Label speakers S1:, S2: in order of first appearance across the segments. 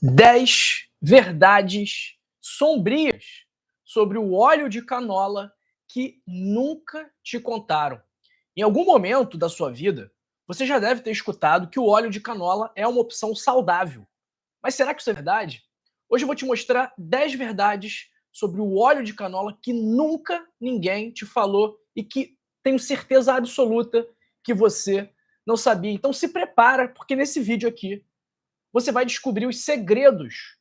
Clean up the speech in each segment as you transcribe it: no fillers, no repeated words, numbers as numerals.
S1: 10 verdades sombrias sobre o óleo de canola que nunca te contaram. Em algum momento da sua vida, você já deve ter escutado que o óleo de canola é uma opção saudável. Mas será que isso é verdade? Hoje eu vou te mostrar 10 verdades sobre o óleo de canola que nunca ninguém te falou e que tenho certeza absoluta que você não sabia. Então se prepara, porque nesse vídeo aqui você vai descobrir os segredos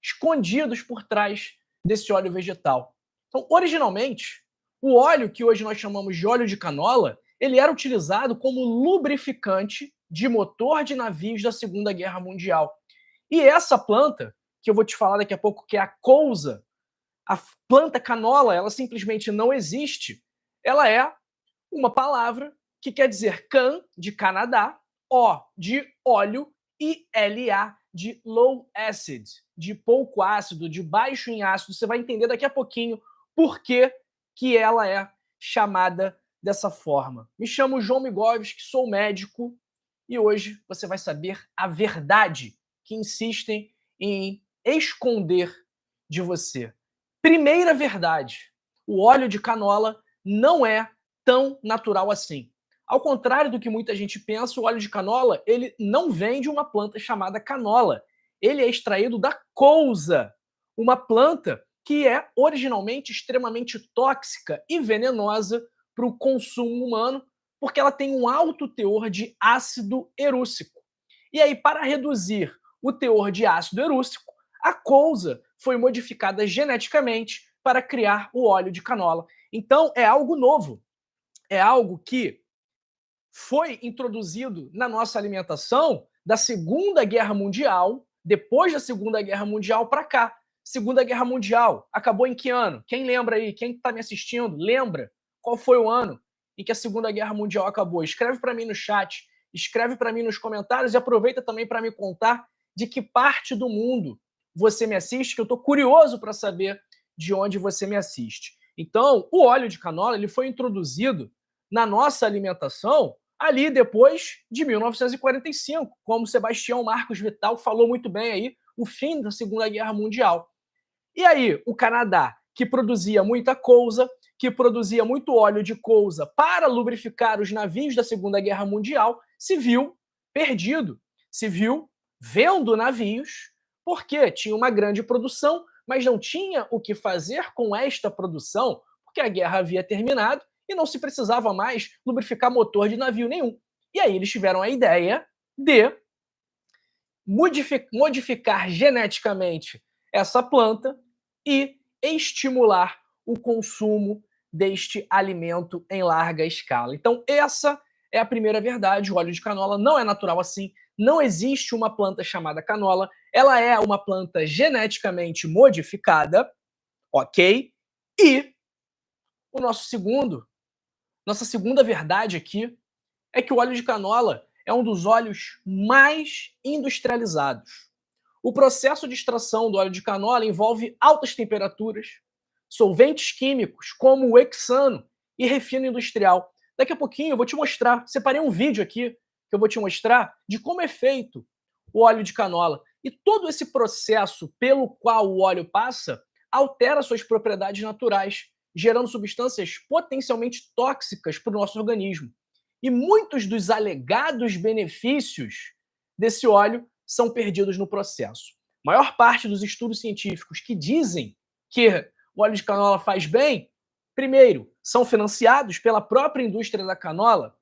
S1: escondidos por trás desse óleo vegetal. Então, originalmente, o óleo que hoje nós chamamos de óleo de canola, ele era utilizado como lubrificante de motor de navios da Segunda Guerra Mundial. E essa planta, que eu vou te falar daqui a pouco, que é a couza, a planta canola, ela simplesmente não existe. Ela é uma palavra que quer dizer can, de Canadá, O, de óleo, e LA, de low acid, de pouco ácido, de baixo em ácido. Você vai entender daqui a pouquinho por que ela é chamada dessa forma. Me chamo João Migovski, sou médico, e hoje você vai saber a verdade que insistem em esconder de você. Primeira verdade: o óleo de canola não é tão natural assim. Ao contrário do que muita gente pensa, o óleo de canola ele não vem de uma planta chamada canola. Ele é extraído da couza, uma planta que é originalmente extremamente tóxica e venenosa para o consumo humano, porque ela tem um alto teor de ácido erússico. E aí, para reduzir o teor de ácido erússico, a couza foi modificada geneticamente para criar o óleo de canola. Então, é algo novo, é algo que foi introduzido na nossa alimentação da Segunda Guerra Mundial, depois da Segunda Guerra Mundial para cá. Segunda Guerra Mundial acabou em que ano? Quem lembra aí? Quem está me assistindo lembra qual foi o ano em que a Segunda Guerra Mundial acabou? Escreve para mim no chat, escreve para mim nos comentários e aproveita também para me contar de que parte do mundo você me assiste, que eu estou curioso para saber de onde você me assiste. Então, o óleo de canola ele foi introduzido na nossa alimentação ali depois de 1945, como Sebastião Marcos Vital falou muito bem aí, o fim da Segunda Guerra Mundial. E aí, o Canadá, que produzia muita couza, que produzia muito óleo de couza para lubrificar os navios da Segunda Guerra Mundial, se viu perdido, se viu vendo navios, porque tinha uma grande produção, mas não tinha o que fazer com esta produção, porque a guerra havia terminado e não se precisava mais lubrificar motor de navio nenhum. E aí eles tiveram a ideia de modificar geneticamente essa planta e estimular o consumo deste alimento em larga escala. Então, essa é a primeira verdade: o óleo de canola não é natural assim, não existe uma planta chamada canola, ela é uma planta geneticamente modificada, ok? E o nossa segunda verdade aqui é que o óleo de canola é um dos óleos mais industrializados. O processo de extração do óleo de canola envolve altas temperaturas, solventes químicos como o hexano e refino industrial. Daqui a pouquinho eu vou te mostrar, separei um vídeo aqui que eu vou te mostrar de como é feito o óleo de canola. E todo esse processo pelo qual o óleo passa altera suas propriedades naturais, gerando substâncias potencialmente tóxicas para o nosso organismo. E muitos dos alegados benefícios desse óleo são perdidos no processo. A maior parte dos estudos científicos que dizem que o óleo de canola faz bem, primeiro, são financiados pela própria indústria da canola,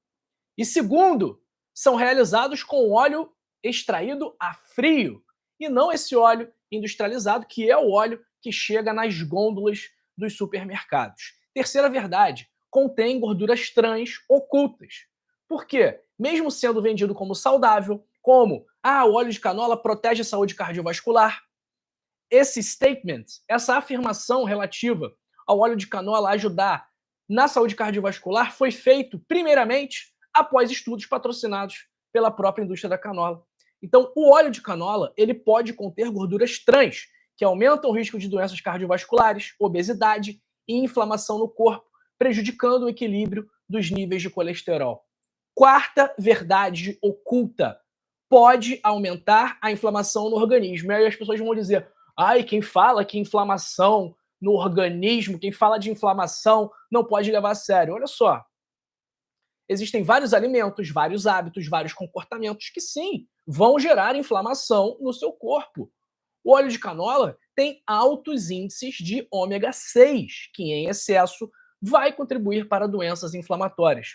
S1: e segundo, são realizados com óleo extraído a frio, e não esse óleo industrializado, que é o óleo que chega nas gôndolas dos supermercados. Terceira verdade, contém gorduras trans ocultas. Por quê? Mesmo sendo vendido como saudável, como o óleo de canola protege a saúde cardiovascular, esse statement, essa afirmação relativa ao óleo de canola ajudar na saúde cardiovascular foi feito primeiramente após estudos patrocinados pela própria indústria da canola. Então, o óleo de canola, ele pode conter gorduras trans, que aumentam o risco de doenças cardiovasculares, obesidade e inflamação no corpo, prejudicando o equilíbrio dos níveis de colesterol. Quarta verdade oculta: pode aumentar a inflamação no organismo. E aí as pessoas vão dizer, ai, quem fala que inflamação no organismo, quem fala de inflamação não pode levar a sério. Olha só, existem vários alimentos, vários hábitos, vários comportamentos que sim, vão gerar inflamação no seu corpo. O óleo de canola tem altos índices de ômega 6, que em excesso vai contribuir para doenças inflamatórias.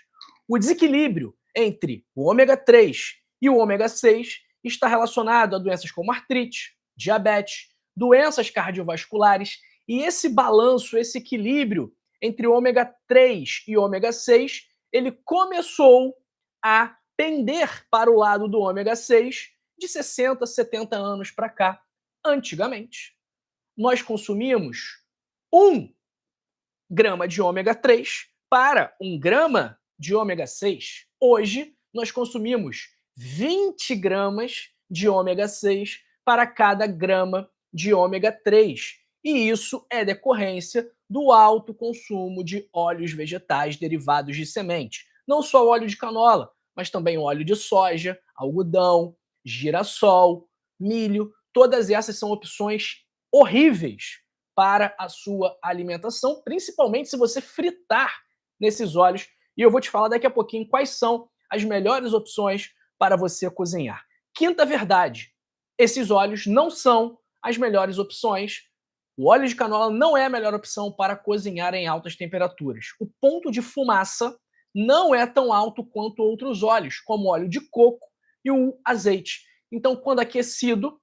S1: O desequilíbrio entre o ômega 3 e o ômega 6 está relacionado a doenças como artrite, diabetes, doenças cardiovasculares, e esse balanço, esse equilíbrio entre ômega 3 e ômega 6, ele começou a pender para o lado do ômega 6 de 60, 70 anos para cá. Antigamente, nós consumimos 1 grama de ômega 3 para 1 grama de ômega 6. Hoje, nós consumimos 20 gramas de ômega 6 para cada grama de ômega 3. E isso é decorrência do alto consumo de óleos vegetais derivados de semente. Não só o óleo de canola, mas também o óleo de soja, algodão, girassol, milho. Todas essas são opções horríveis para a sua alimentação, principalmente se você fritar nesses óleos. E eu vou te falar daqui a pouquinho quais são as melhores opções para você cozinhar. Quinta verdade: esses óleos não são as melhores opções. O óleo de canola não é a melhor opção para cozinhar em altas temperaturas. O ponto de fumaça não é tão alto quanto outros óleos, como o óleo de coco e o azeite. Então, quando aquecido,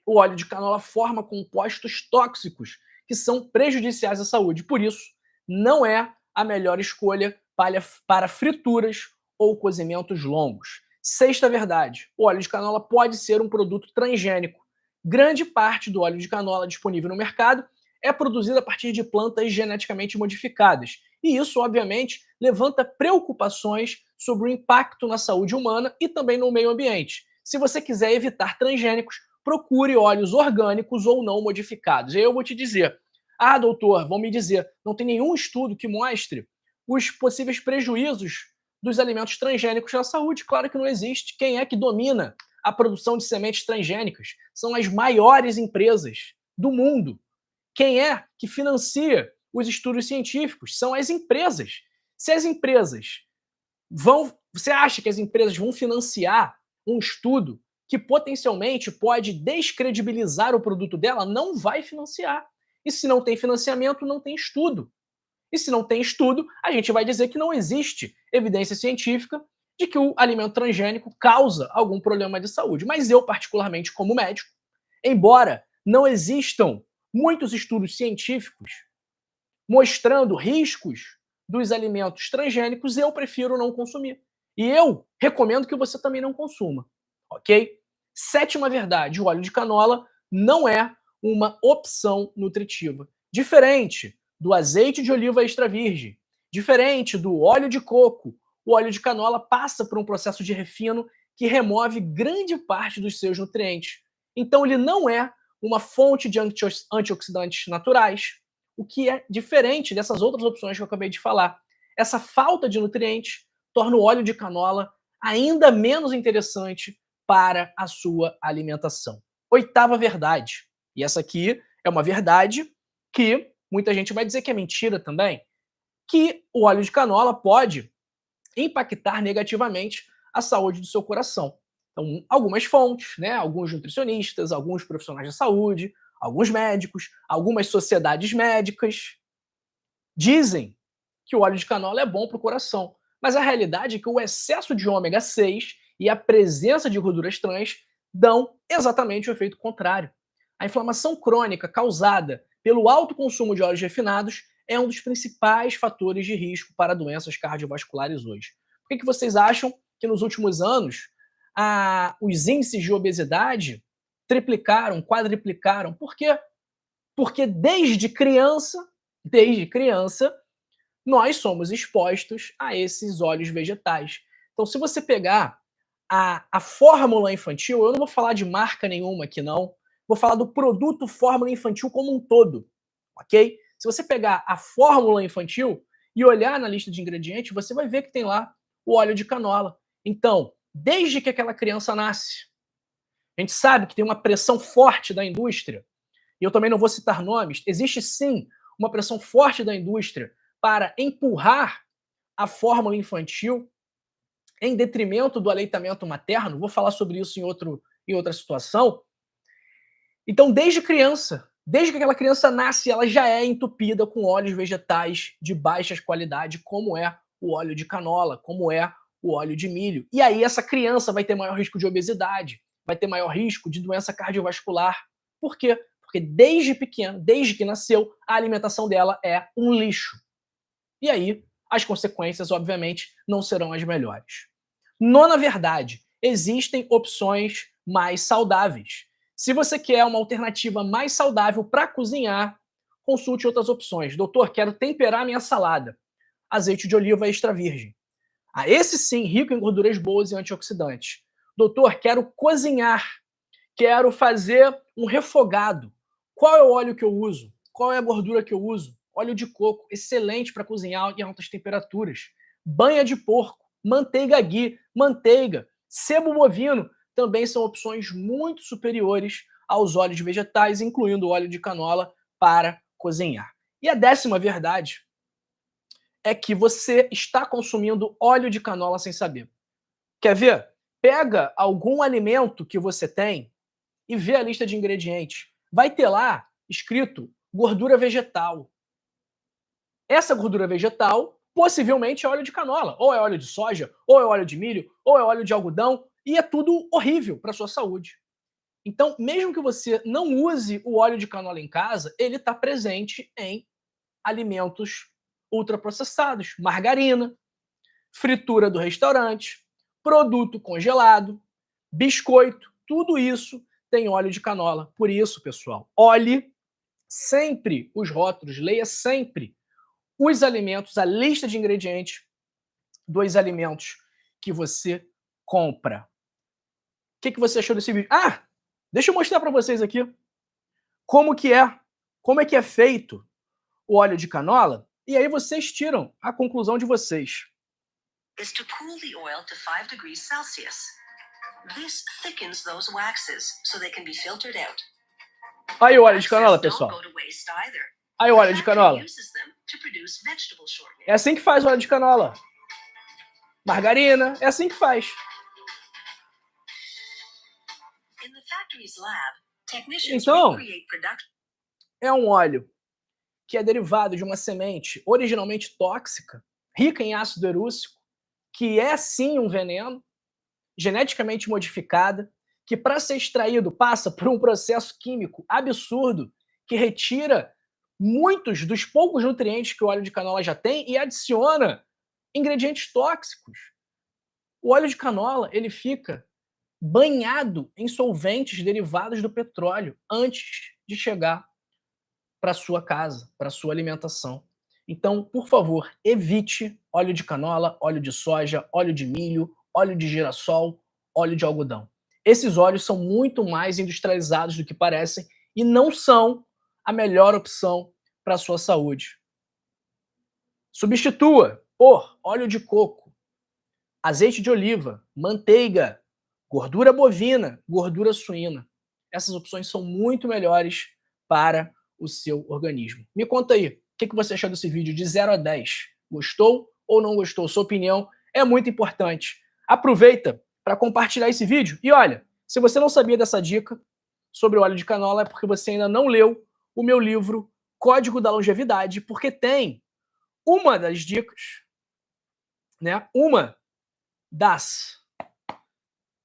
S1: o óleo de canola forma compostos tóxicos que são prejudiciais à saúde. Por isso, não é a melhor escolha para frituras ou cozimentos longos. Sexta verdade: o óleo de canola pode ser um produto transgênico. Grande parte do óleo de canola disponível no mercado é produzido a partir de plantas geneticamente modificadas. E isso, obviamente, levanta preocupações sobre o impacto na saúde humana e também no meio ambiente. Se você quiser evitar transgênicos, procure óleos orgânicos ou não modificados. E aí eu vou te dizer, doutor, vão me dizer, não tem nenhum estudo que mostre os possíveis prejuízos dos alimentos transgênicos na saúde. Claro que não existe. Quem é que domina a produção de sementes transgênicas? São as maiores empresas do mundo. Quem é que financia os estudos científicos? São as empresas. Se as empresas você acha que as empresas vão financiar um estudo que potencialmente pode descredibilizar o produto dela? Não vai financiar. E se não tem financiamento, não tem estudo. E se não tem estudo, a gente vai dizer que não existe evidência científica de que o alimento transgênico causa algum problema de saúde. Mas eu, particularmente como médico, embora não existam muitos estudos científicos mostrando riscos dos alimentos transgênicos, eu prefiro não consumir. E eu recomendo que você também não consuma, ok? Sétima verdade: o óleo de canola não é uma opção nutritiva. Diferente do azeite de oliva extra virgem, diferente do óleo de coco, o óleo de canola passa por um processo de refino que remove grande parte dos seus nutrientes. Então ele não é uma fonte de antioxidantes naturais, o que é diferente dessas outras opções que eu acabei de falar. Essa falta de nutrientes torna o óleo de canola ainda menos interessante para a sua alimentação. Oitava verdade, e essa aqui é uma verdade que muita gente vai dizer que é mentira também, que o óleo de canola pode impactar negativamente a saúde do seu coração. Então, algumas fontes, né, alguns nutricionistas, alguns profissionais da saúde, alguns médicos, algumas sociedades médicas dizem que o óleo de canola é bom para o coração. Mas a realidade é que o excesso de ômega 6 e a presença de gorduras trans dão exatamente o efeito contrário. A inflamação crônica causada pelo alto consumo de óleos refinados é um dos principais fatores de risco para doenças cardiovasculares hoje. Por que vocês acham que nos últimos anos os índices de obesidade triplicaram, quadriplicaram? Por quê? Porque desde criança, nós somos expostos a esses óleos vegetais. Então, se você pegar a fórmula infantil, eu não vou falar de marca nenhuma aqui, não. Vou falar do produto fórmula infantil como um todo, ok? Se você pegar a fórmula infantil e olhar na lista de ingredientes, você vai ver que tem lá o óleo de canola. Então, desde que aquela criança nasce. A gente sabe que tem uma pressão forte da indústria, e eu também não vou citar nomes, existe sim uma pressão forte da indústria para empurrar a fórmula infantil em detrimento do aleitamento materno. Vou falar sobre isso em outra situação. Então, desde criança, desde que aquela criança nasce, ela já é entupida com óleos vegetais de baixa qualidade, como é o óleo de canola, como é o óleo de milho. E aí essa criança vai ter maior risco de obesidade, vai ter maior risco de doença cardiovascular. Por quê? Porque desde pequeno, desde que nasceu, a alimentação dela é um lixo. E aí as consequências, obviamente, não serão as melhores. Nona verdade, existem opções mais saudáveis. Se você quer uma alternativa mais saudável para cozinhar, consulte outras opções. Doutor, quero temperar minha salada. Azeite de oliva extra virgem. Ah, esse sim, rico em gorduras boas e antioxidantes. Doutor, quero cozinhar. Quero fazer um refogado. Qual é o óleo que eu uso? Qual é a gordura que eu uso? Óleo de coco, excelente para cozinhar em altas temperaturas. Banha de porco, manteiga ghee, manteiga, sebo bovino também são opções muito superiores aos óleos vegetais, incluindo o óleo de canola, para cozinhar. E a décima verdade é que você está consumindo óleo de canola sem saber. Quer ver? Pega algum alimento que você tem e vê a lista de ingredientes. Vai ter lá escrito gordura vegetal. Essa gordura vegetal possivelmente é óleo de canola, ou é óleo de soja, ou é óleo de milho, ou é óleo de algodão, e é tudo horrível para a sua saúde. Então, mesmo que você não use o óleo de canola em casa, ele está presente em alimentos ultraprocessados, margarina, fritura do restaurante, produto congelado, biscoito, tudo isso tem óleo de canola. Por isso, pessoal, olhe sempre os rótulos, leia sempre os alimentos, a lista de ingredientes dos alimentos que você compra. O que você achou desse vídeo? Ah, deixa eu mostrar para vocês aqui como é que é feito o óleo de canola, e aí vocês tiram a conclusão de vocês.
S2: Is to cool the oil to 5 degrees Celsius. This thickens those waxes so they can be filtered out.
S1: Aí o óleo de canola, pessoal. Aí o óleo de canola. É assim que faz o óleo de canola. Margarina, é assim que faz. Então, é um óleo que é derivado de uma semente originalmente tóxica, rica em ácido erúcico, que é sim um veneno, geneticamente modificada, que para ser extraído passa por um processo químico absurdo que retira muitos dos poucos nutrientes que o óleo de canola já tem e adiciona ingredientes tóxicos. O óleo de canola, ele fica banhado em solventes derivados do petróleo antes de chegar para sua casa, para sua alimentação. Então, por favor, evite óleo de canola, óleo de soja, óleo de milho, óleo de girassol, óleo de algodão. Esses óleos são muito mais industrializados do que parecem e não são a melhor opção para a sua saúde. Substitua por óleo de coco, azeite de oliva, manteiga, gordura bovina, gordura suína. Essas opções são muito melhores para o seu organismo. Me conta aí, o que você achou desse vídeo de 0 a 10? Gostou ou não gostou? Sua opinião é muito importante. Aproveita para compartilhar esse vídeo. E olha, se você não sabia dessa dica sobre o óleo de canola, é porque você ainda não leu o meu livro Código da Longevidade, porque tem uma das dicas, né? Uma das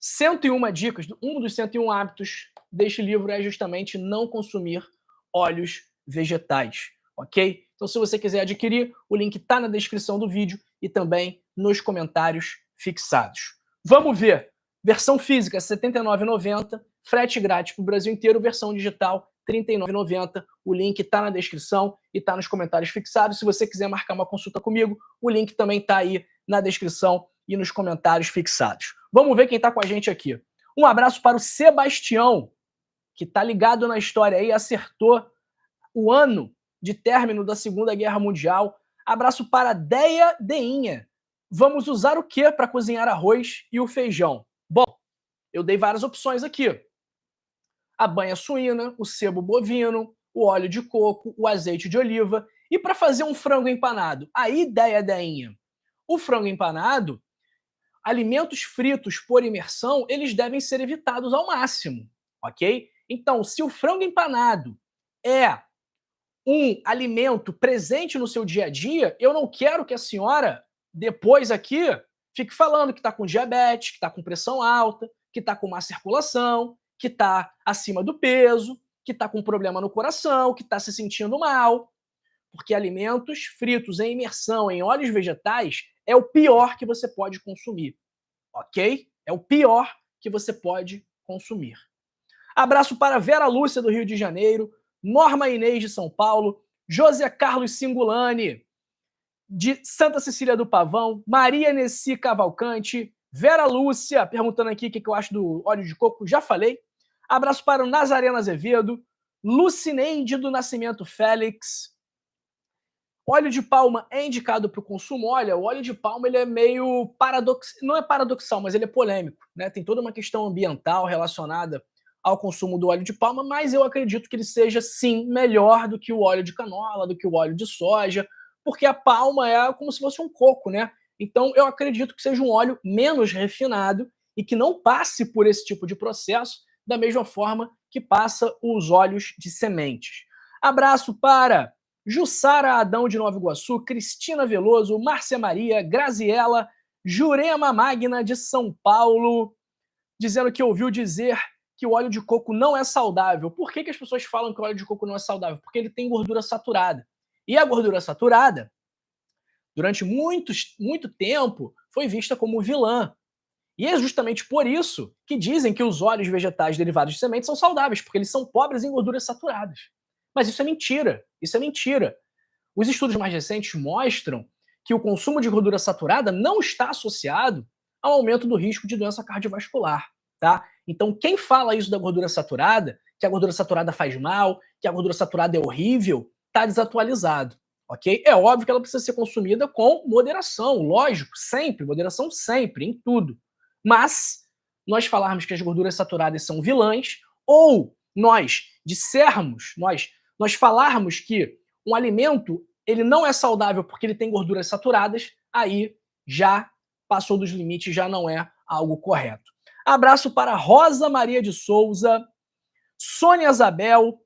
S1: 101 dicas, um dos 101 hábitos deste livro é justamente não consumir óleos vegetais, ok? Então, se você quiser adquirir, o link está na descrição do vídeo e também nos comentários fixados. Vamos ver. Versão física, R$ 79,90, frete grátis para o Brasil inteiro, versão digital, R$ 39,90. O link está na descrição e está nos comentários fixados. Se você quiser marcar uma consulta comigo, o link também está aí na descrição e nos comentários fixados. Vamos ver quem está com a gente aqui. Um abraço para o Sebastião, que está ligado na história aí, acertou o ano de término da Segunda Guerra Mundial. Abraço para a Deia Deinha. vamos usar o que para cozinhar arroz e o feijão? Bom, eu dei várias opções aqui. A banha suína, o sebo bovino, o óleo de coco, o azeite de oliva. E para fazer um frango empanado? A ideia, Deinha, o frango empanado, alimentos fritos por imersão, eles devem ser evitados ao máximo, ok? Então, se o frango empanado é um alimento presente no seu dia a dia, eu não quero que a senhora, depois aqui, fique falando que está com diabetes, que está com pressão alta, que está com má circulação, que está acima do peso, que está com problema no coração, que está se sentindo mal. Porque alimentos fritos em imersão em óleos vegetais é o pior que você pode consumir, ok? É o pior que você pode consumir. Abraço para Vera Lúcia, do Rio de Janeiro, Norma Inês, de São Paulo, José Carlos Singulani, de Santa Cecília do Pavão, Maria Nessi Cavalcante, Vera Lúcia, perguntando aqui o que eu acho do óleo de coco, já falei. Abraço para o Nazareno Azevedo, Lucineide do Nascimento Félix. Óleo de palma é indicado para o consumo? Olha, o óleo de palma ele é meio paradoxal, não é paradoxal, mas ele é polêmico, né? Tem toda uma questão ambiental relacionada ao consumo do óleo de palma, mas eu acredito que ele seja, sim, melhor do que o óleo de canola, do que o óleo de soja, porque a palma é como se fosse um coco, né? Então eu acredito que seja um óleo menos refinado e que não passe por esse tipo de processo da mesma forma que passa os óleos de sementes. Abraço para Jussara Adão, de Nova Iguaçu, Cristina Veloso, Márcia Maria, Graziela, Jurema Magna, de São Paulo, dizendo que ouviu dizer que o óleo de coco não é saudável. Por que as pessoas falam que o óleo de coco não é saudável? Porque ele tem gordura saturada. E a gordura saturada, durante muito tempo, foi vista como vilã. E é justamente por isso que dizem que os óleos vegetais derivados de sementes são saudáveis, porque eles são pobres em gorduras saturadas. Mas isso é mentira. Isso é mentira. Os estudos mais recentes mostram que o consumo de gordura saturada não está associado ao aumento do risco de doença cardiovascular, tá? Então, quem fala isso da gordura saturada, que a gordura saturada faz mal, que a gordura saturada é horrível, está desatualizado, ok? É óbvio que ela precisa ser consumida com moderação, lógico, sempre, moderação sempre, em tudo. Mas nós falarmos que as gorduras saturadas são vilãs, ou nós dissermos, nós falarmos que um alimento ele não é saudável porque ele tem gorduras saturadas, aí já passou dos limites, já não é algo correto. Abraço para Rosa Maria de Souza, Sônia Isabel,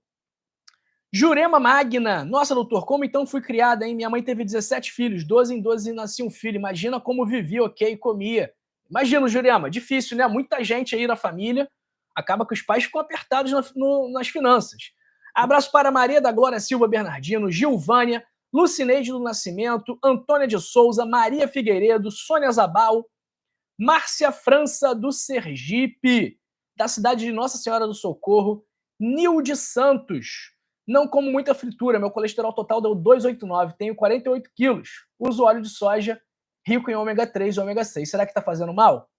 S1: Jurema Magna. Nossa, doutor, como então fui criada, hein? Minha mãe teve 17 filhos, 12 em 12 nascia um filho. Imagina como vivi, ok, comia. Imagina, Jurema, difícil, né? Muita gente aí na família, acaba que os pais ficam apertados nas finanças. Abraço para Maria da Glória Silva Bernardino, Gilvânia, Lucineide do Nascimento, Antônia de Souza, Maria Figueiredo, Sônia Zabal, Márcia França do Sergipe, da cidade de Nossa Senhora do Socorro, Nilde Santos. Não como muita fritura, meu colesterol total deu 289, tenho 48 quilos. Uso óleo de soja rico em ômega 3 e ômega 6. Será que está fazendo mal?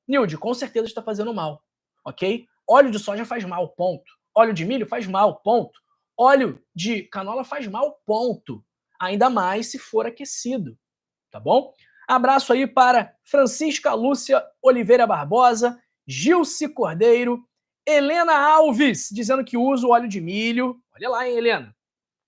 S1: Nilde, com certeza está fazendo mal, ok? Óleo de soja faz mal, ponto. Óleo de milho faz mal, ponto. Óleo de canola faz mal, ponto. Ainda mais se for aquecido, tá bom? Abraço aí para Francisca Lúcia Oliveira Barbosa, Gilce Cordeiro, Helena Alves, dizendo que usa o óleo de milho. Olha lá, hein, Helena?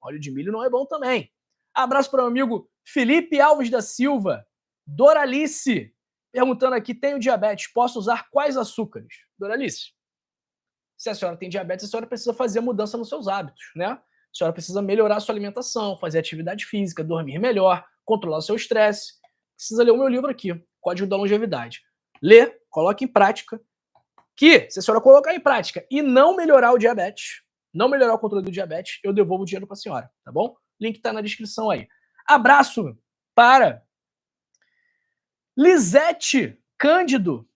S1: Óleo de milho não é bom também. Abraço para o amigo Felipe Alves da Silva, Doralice, perguntando aqui, tenho diabetes, posso usar quais açúcares? Doralice, se a senhora tem diabetes, a senhora precisa fazer mudança nos seus hábitos, né? A senhora precisa melhorar a sua alimentação, fazer atividade física, dormir melhor, controlar o seu estresse. Precisa ler o meu livro aqui, Código da Longevidade. Lê, coloque em prática, que se a senhora colocar em prática e não melhorar o diabetes, não melhorar o controle do diabetes, eu devolvo o dinheiro para a senhora, tá bom? Link está na descrição aí. Abraço para Lisete Cândido.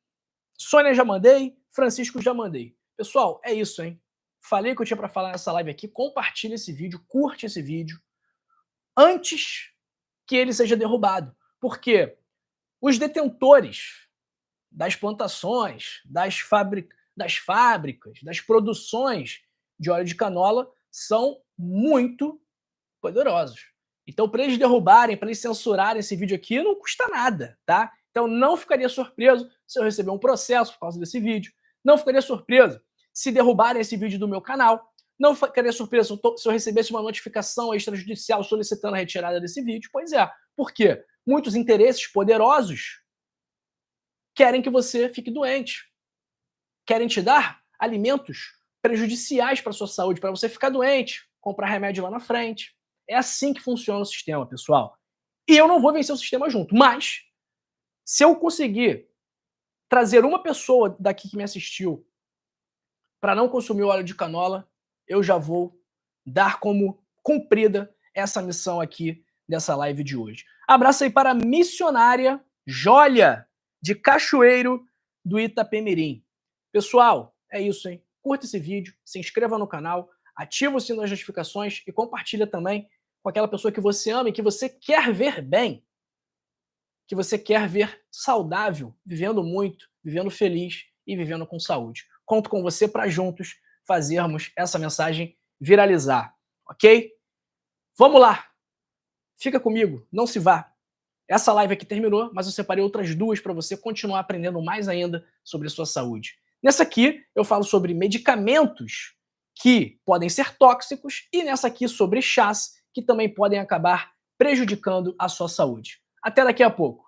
S1: Sônia já mandei, Francisco já mandei. Pessoal, é isso, hein? Falei o que eu tinha para falar nessa live aqui. Compartilha esse vídeo, curte esse vídeo antes que ele seja derrubado. Porque os detentores das plantações, das fábricas, das produções de óleo de canola são muito poderosos. Então, para eles derrubarem, para eles censurarem esse vídeo aqui, não custa nada, tá? Então, não ficaria surpreso se eu receber um processo por causa desse vídeo. Não ficaria surpreso se derrubarem esse vídeo do meu canal. Não ficaria surpreso se eu recebesse uma notificação extrajudicial solicitando a retirada desse vídeo. Pois é. Por quê? Muitos interesses poderosos querem que você fique doente. Querem te dar alimentos prejudiciais para a sua saúde, para você ficar doente, comprar remédio lá na frente. É assim que funciona o sistema, pessoal. E eu não vou vencer o sistema junto, mas se eu conseguir trazer uma pessoa daqui que me assistiu para não consumir óleo de canola, eu já vou dar como cumprida essa missão aqui dessa live de hoje. Abraço aí para a missionária Jólia, de Cachoeiro do Itapemirim. Pessoal, é isso, hein? Curta esse vídeo, se inscreva no canal, ativa o sino das notificações e compartilha também com aquela pessoa que você ama e que você quer ver bem, que você quer ver saudável, vivendo muito, vivendo feliz e vivendo com saúde. Conto com você para juntos fazermos essa mensagem viralizar, ok? Vamos lá! Fica comigo, não se vá. Essa live aqui terminou, mas eu separei outras duas para você continuar aprendendo mais ainda sobre a sua saúde. Nessa aqui, eu falo sobre medicamentos que podem ser tóxicos e nessa aqui sobre chás que também podem acabar prejudicando a sua saúde. Até daqui a pouco.